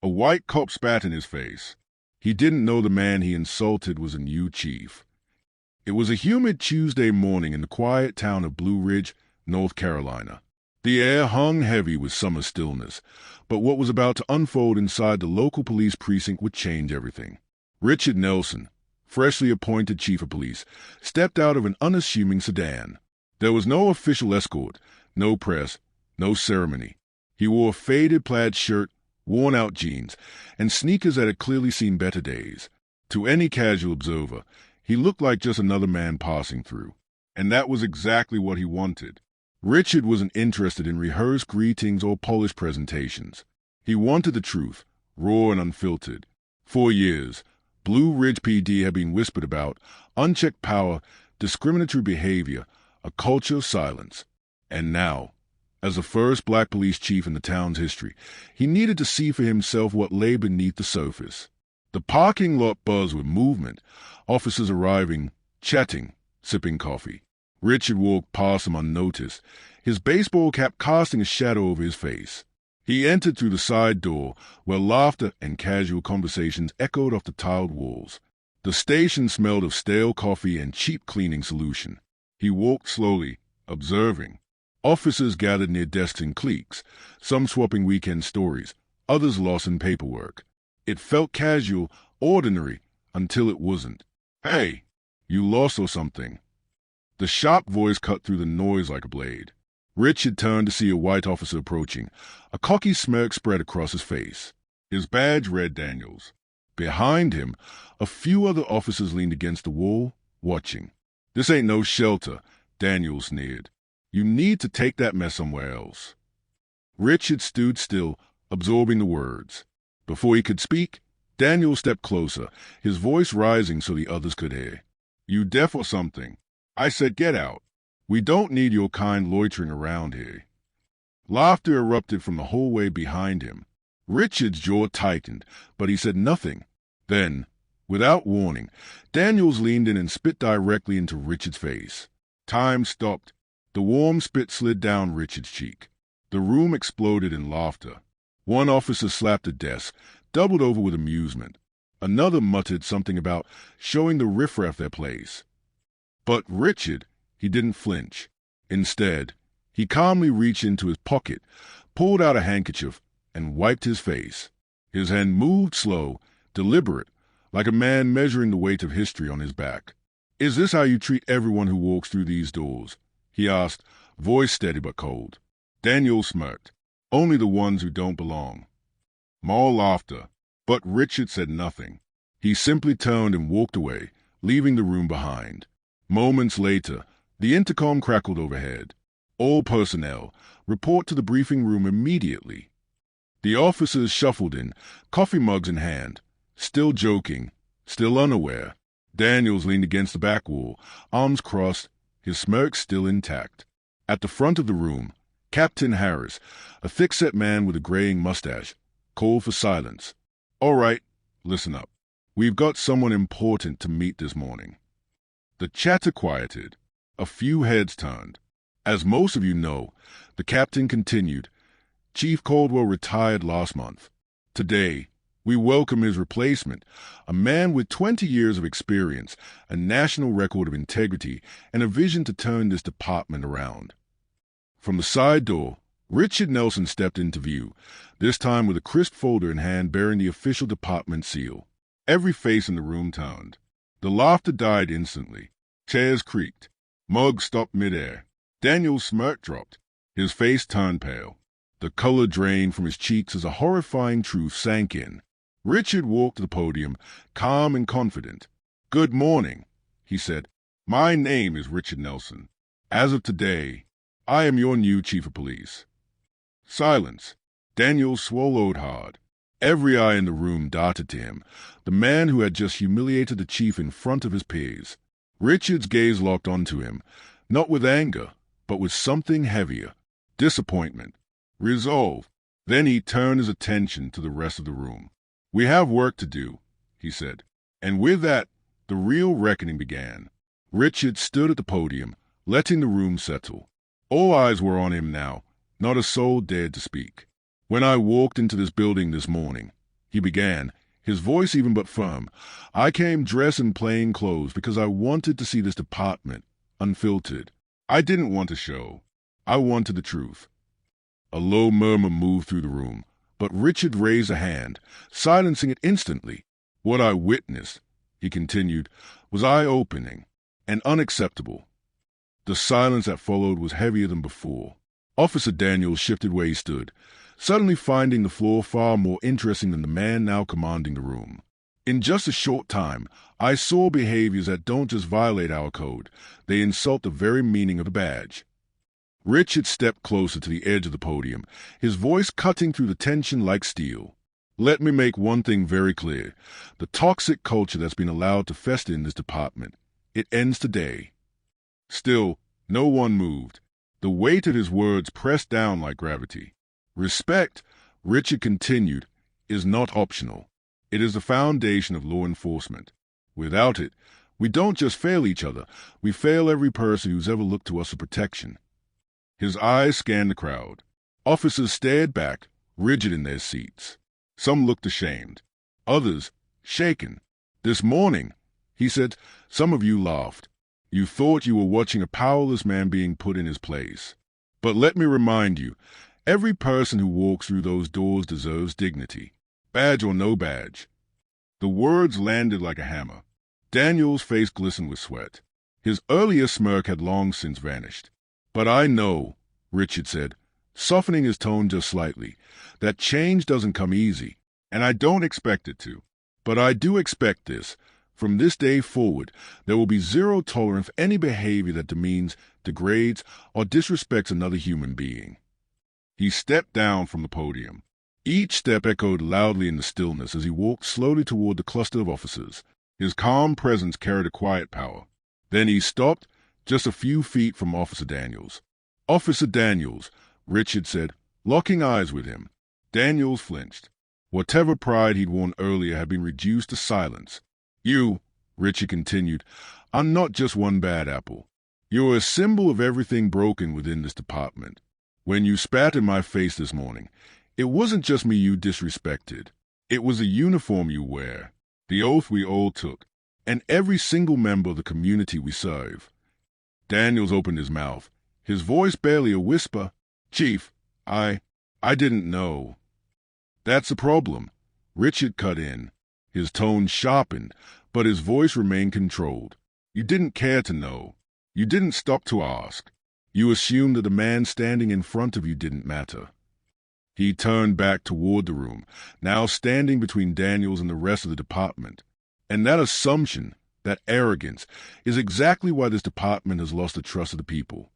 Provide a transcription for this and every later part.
A white cop spat in his face. He didn't know the man he insulted was a new chief. It was a humid Tuesday morning in the quiet town of Blue Ridge, North Carolina. The air hung heavy with summer stillness, but what was about to unfold inside the local police precinct would change everything. Richard Nelson, freshly appointed chief of police, stepped out of an unassuming sedan. There was no official escort, no press, no ceremony. He wore a faded plaid shirt, worn-out jeans, and sneakers that had clearly seen better days. To any casual observer, he looked like just another man passing through. And that was exactly what he wanted. Richard wasn't interested in rehearsed greetings or polished presentations. He wanted the truth, raw and unfiltered. For years, Blue Ridge PD had been whispered about unchecked power, discriminatory behavior, a culture of silence. And now, as the first black police chief in the town's history, he needed to see for himself what lay beneath the surface. The parking lot buzzed with movement, officers arriving, chatting, sipping coffee. Richard walked past them unnoticed, his baseball cap casting a shadow over his face. He entered through the side door, where laughter and casual conversations echoed off the tiled walls. The station smelled of stale coffee and cheap cleaning solution. He walked slowly, observing. Officers gathered near desks in cliques, some swapping weekend stories, others lost in paperwork. It felt casual, ordinary, until it wasn't. "Hey, you lost or something?" The sharp voice cut through the noise like a blade. Richard turned to see a white officer approaching. A cocky smirk spread across his face. His badge read Daniels. Behind him, a few other officers leaned against the wall, watching. "This ain't no shelter," Daniels sneered. "You need to take that mess somewhere else." Richard stood still, absorbing the words. Before he could speak, Daniels stepped closer, his voice rising so the others could hear. "You deaf or something? I said get out. We don't need your kind loitering around here." Laughter erupted from the hallway behind him. Richard's jaw tightened, but he said nothing. Then, without warning, Daniels leaned in and spit directly into Richard's face. Time stopped. The warm spit slid down Richard's cheek. The room exploded in laughter. One officer slapped a desk, doubled over with amusement. Another muttered something about showing the riffraff their place. But Richard, he didn't flinch. Instead, he calmly reached into his pocket, pulled out a handkerchief, and wiped his face. His hand moved slow, deliberate, like a man measuring the weight of history on his back. "Is this how you treat everyone who walks through these doors?" he asked, voice steady but cold. Daniel smirked. "Only the ones who don't belong." More laughter, but Richard said nothing. He simply turned and walked away, leaving the room behind. Moments later, the intercom crackled overhead. "All personnel, report to the briefing room immediately." The officers shuffled in, coffee mugs in hand, still joking, still unaware. Daniels leaned against the back wall, arms crossed, his smirk still intact. At the front of the room, Captain Harris, a thick-set man with a graying mustache, called for silence. "All right, listen up. We've got someone important to meet this morning." The chatter quieted. A few heads turned. "As most of you know," the captain continued, "Chief Caldwell retired last month. Today, we welcome his replacement, a man with 20 years of experience, a national record of integrity, and a vision to turn this department around." From the side door, Richard Nelson stepped into view, this time with a crisp folder in hand bearing the official department seal. Every face in the room turned. The laughter died instantly. Chairs creaked. Mugs stopped midair. Daniel's smirk dropped. His face turned pale. The color drained from his cheeks as a horrifying truth sank in. Richard walked to the podium, calm and confident. "Good morning," he said. "My name is Richard Nelson. As of today, I am your new chief of police." Silence. Daniel swallowed hard. Every eye in the room darted to him, the man who had just humiliated the chief in front of his peers. Richard's gaze locked onto him, not with anger, but with something heavier. Disappointment. Resolve. Then he turned his attention to the rest of the room. "We have work to do," he said. And with that, the real reckoning began. Richard stood at the podium, letting the room settle. All eyes were on him now. Not a soul dared to speak. "When I walked into this building this morning," he began, his voice even but firm. "I came dressed in plain clothes because I wanted to see this department, unfiltered. I didn't want a show. I wanted the truth." A low murmur moved through the room, but Richard raised a hand, silencing it instantly. "What I witnessed," he continued, "was eye-opening and unacceptable." The silence that followed was heavier than before. Officer Daniels shifted where he stood, suddenly finding the floor far more interesting than the man now commanding the room. "In just a short time, I saw behaviors that don't just violate our code, they insult the very meaning of the badge." Richard stepped closer to the edge of the podium, his voice cutting through the tension like steel. "Let me make one thing very clear. The toxic culture that's been allowed to fester in this department, it ends today." Still, no one moved. The weight of his words pressed down like gravity. "Respect," Richard continued, "is not optional. It is the foundation of law enforcement. Without it, we don't just fail each other, we fail every person who's ever looked to us for protection." His eyes scanned the crowd. Officers stared back, rigid in their seats. Some looked ashamed, others shaken. "This morning," he said, "some of you laughed. You thought you were watching a powerless man being put in his place. But let me remind you, every person who walks through those doors deserves dignity, badge or no badge." The words landed like a hammer. Daniel's face glistened with sweat. His earlier smirk had long since vanished. "But I know," Richard said, softening his tone just slightly, "that change doesn't come easy, and I don't expect it to. But I do expect this. From this day forward, there will be zero tolerance for any behavior that demeans, degrades, or disrespects another human being." He stepped down from the podium. Each step echoed loudly in the stillness as he walked slowly toward the cluster of officers. His calm presence carried a quiet power. Then he stopped, just a few feet from Officer Daniels. "Officer Daniels," Richard said, locking eyes with him. Daniels flinched. Whatever pride he'd worn earlier had been reduced to silence. "You," Richard continued, "are not just one bad apple. You're a symbol of everything broken within this department. When you spat in my face this morning, it wasn't just me you disrespected. It was the uniform you wear, the oath we all took, and every single member of the community we serve." Daniels opened his mouth, his voice barely a whisper. "Chief, I didn't know." "That's the problem," Richard cut in. His tone sharpened, but his voice remained controlled. "You didn't care to know. You didn't stop to ask. You assumed that the man standing in front of you didn't matter." He turned back toward the room, now standing between Daniels and the rest of the department. "And that assumption, that arrogance, is exactly why this department has lost the trust of the people."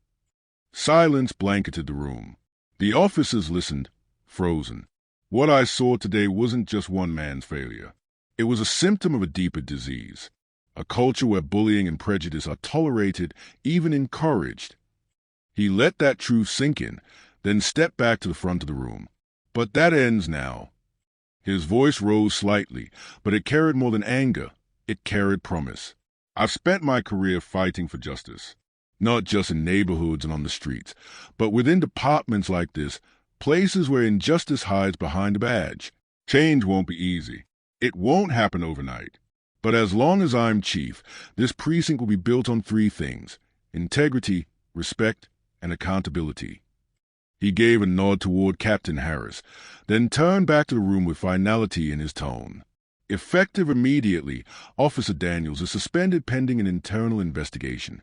Silence blanketed the room. The officers listened, frozen. What I saw today wasn't just one man's failure. It was a symptom of a deeper disease, a culture where bullying and prejudice are tolerated, even encouraged. He let that truth sink in, then stepped back to the front of the room. "But that ends now." His voice rose slightly, but it carried more than anger. It carried promise. "I've spent my career fighting for justice, not just in neighborhoods and on the streets, but within departments like this, places where injustice hides behind a badge. Change won't be easy. It won't happen overnight. But as long as I'm chief, this precinct will be built on three things: integrity, respect, and accountability." He gave a nod toward Captain Harris, then turned back to the room with finality in his tone. "Effective immediately, Officer Daniels is suspended pending an internal investigation."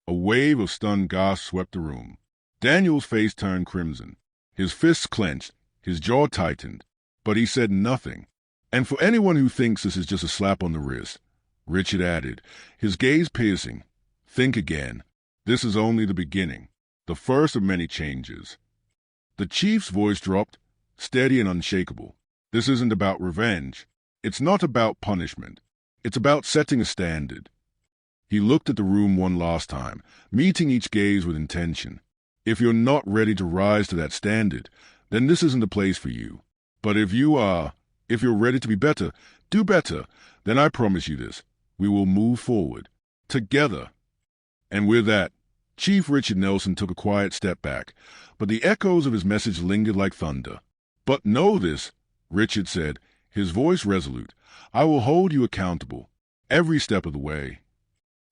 A wave of stunned gasps swept the room. Daniels' face turned crimson. His fists clenched, his jaw tightened, but he said nothing. "And for anyone who thinks this is just a slap on the wrist," Richard added, his gaze piercing, "think again. This is only the beginning, the first of many changes." The chief's voice dropped, steady and unshakable. "This isn't about revenge. It's not about punishment. It's about setting a standard." He looked at the room one last time, meeting each gaze with intention. "If you're not ready to rise to that standard, then this isn't the place for you. But if you are, if you're ready to be better, do better, then I promise you this: we will move forward, together." And with that, Chief Richard Nelson took a quiet step back, but the echoes of his message lingered like thunder. "But know this," Richard said, his voice resolute. "I will hold you accountable, every step of the way."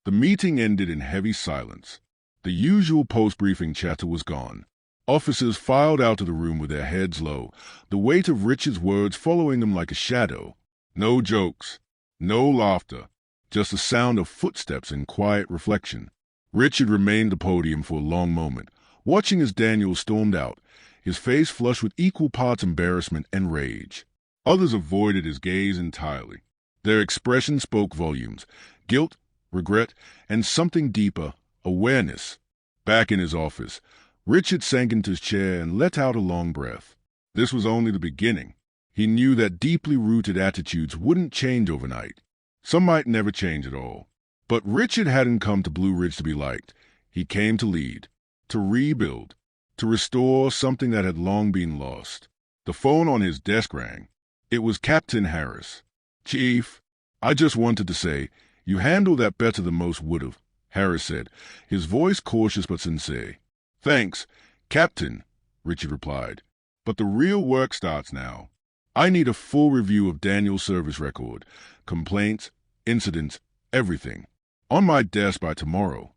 The meeting ended in heavy silence. The usual post-briefing chatter was gone. Officers filed out of the room with their heads low, the weight of Richard's words following them like a shadow. No jokes, no laughter, just the sound of footsteps and quiet reflection. Richard remained at the podium for a long moment, watching as Daniel stormed out, his face flushed with equal parts embarrassment and rage. Others avoided his gaze entirely. Their expression spoke volumes: guilt, regret, and something deeper, awareness. Back in his office, Richard sank into his chair and let out a long breath. This was only the beginning. He knew that deeply rooted attitudes wouldn't change overnight. Some might never change at all. But Richard hadn't come to Blue Ridge to be liked. He came to lead, to rebuild, to restore something that had long been lost. The phone on his desk rang. It was Captain Harris. "Chief, I just wanted to say, you handled that better than most would have," Harris said, his voice cautious but sincere. "Thanks, Captain," Richard replied. "But the real work starts now. I need a full review of Daniel's service record, complaints, incidents, everything, on my desk by tomorrow."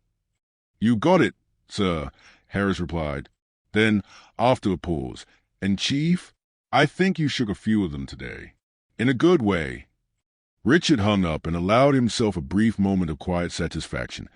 "You got it, sir," Harris replied. Then, after a pause, "And Chief, I think you shook a few of them today. In a good way." Richard hung up and allowed himself a brief moment of quiet satisfaction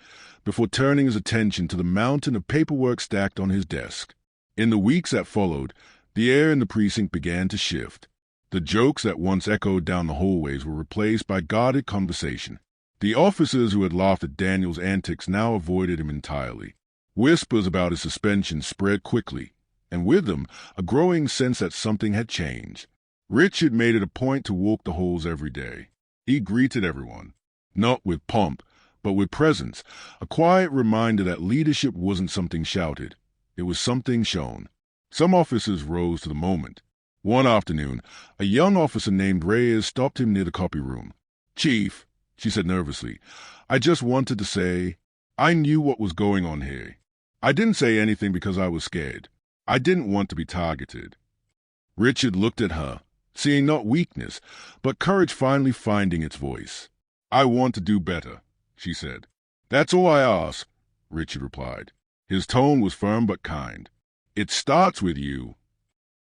before turning his attention to the mountain of paperwork stacked on his desk. In the weeks that followed, the air in the precinct began to shift. The jokes that once echoed down the hallways were replaced by guarded conversation. The officers who had laughed at Daniel's antics now avoided him entirely. Whispers about his suspension spread quickly, and with them a growing sense that something had changed. Richard made it a point to walk the halls every day. He greeted everyone, not with pomp, but with presence, a quiet reminder that leadership wasn't something shouted. It was something shown. Some officers rose to the moment. One afternoon, a young officer named Reyes stopped him near the copy room. "Chief," she said nervously, "I just wanted to say, I knew what was going on here. I didn't say anything because I was scared. I didn't want to be targeted." Richard looked at her, seeing not weakness, but courage finally finding its voice. "I want to do better," she said. "That's all I ask," Richard replied. His tone was firm but kind. "It starts with you."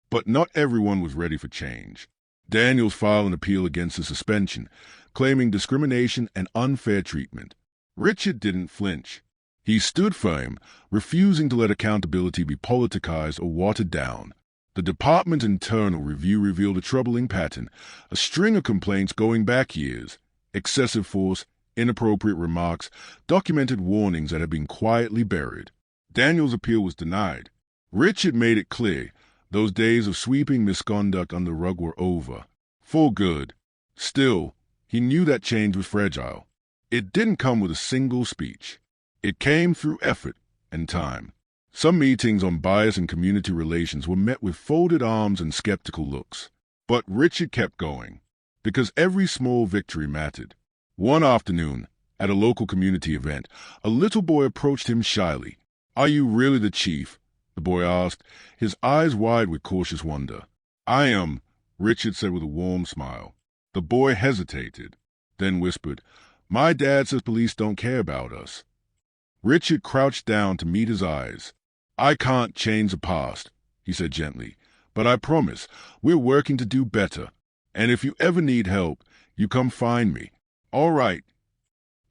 But not everyone was ready for change. Daniels filed an appeal against the suspension, claiming discrimination and unfair treatment. Richard didn't flinch. He stood firm, refusing to let accountability be politicized or watered down. The department's internal review revealed a troubling pattern, a string of complaints going back years. Excessive force, inappropriate remarks, documented warnings that had been quietly buried. Daniel's appeal was denied. Richard made it clear those days of sweeping misconduct under the rug were over. For good. Still, he knew that change was fragile. It didn't come with a single speech. It came through effort and time. Some meetings on bias and community relations were met with folded arms and skeptical looks. But Richard kept going, because every small victory mattered. One afternoon, at a local community event, a little boy approached him shyly. "Are you really the chief?" the boy asked, his eyes wide with cautious wonder. "I am," Richard said with a warm smile. The boy hesitated, then whispered, "My dad says police don't care about us." Richard crouched down to meet his eyes. "I can't change the past," he said gently, "but I promise we're working to do better. And if you ever need help, you come find me. All right."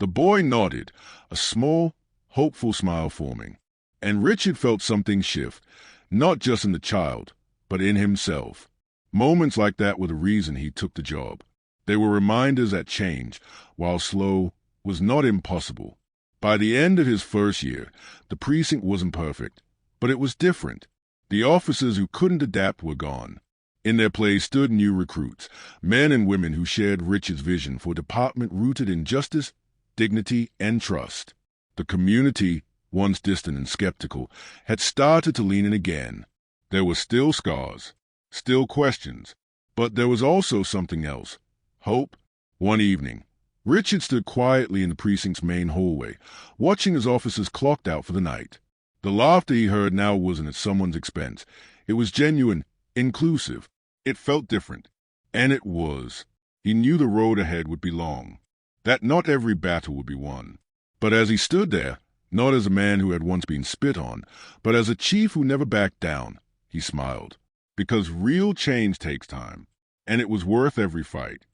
The boy nodded, a small, hopeful smile forming. And Richard felt something shift, not just in the child, but in himself. Moments like that were the reason he took the job. They were reminders that change, while slow, was not impossible. By the end of his first year, the precinct wasn't perfect, but it was different. The officers who couldn't adapt were gone. In their place stood new recruits, men and women who shared Richard's vision for a department rooted in justice, dignity, and trust. The community, once distant and skeptical, had started to lean in again. There were still scars, still questions, but there was also something else: hope. One evening, Richard stood quietly in the precinct's main hallway, watching as officers clocked out for the night. The laughter he heard now wasn't at someone's expense. It was genuine, inclusive. It felt different. And it was. He knew the road ahead would be long, that not every battle would be won. But as he stood there, not as a man who had once been spit on, but as a chief who never backed down, he smiled. Because real change takes time, and it was worth every fight.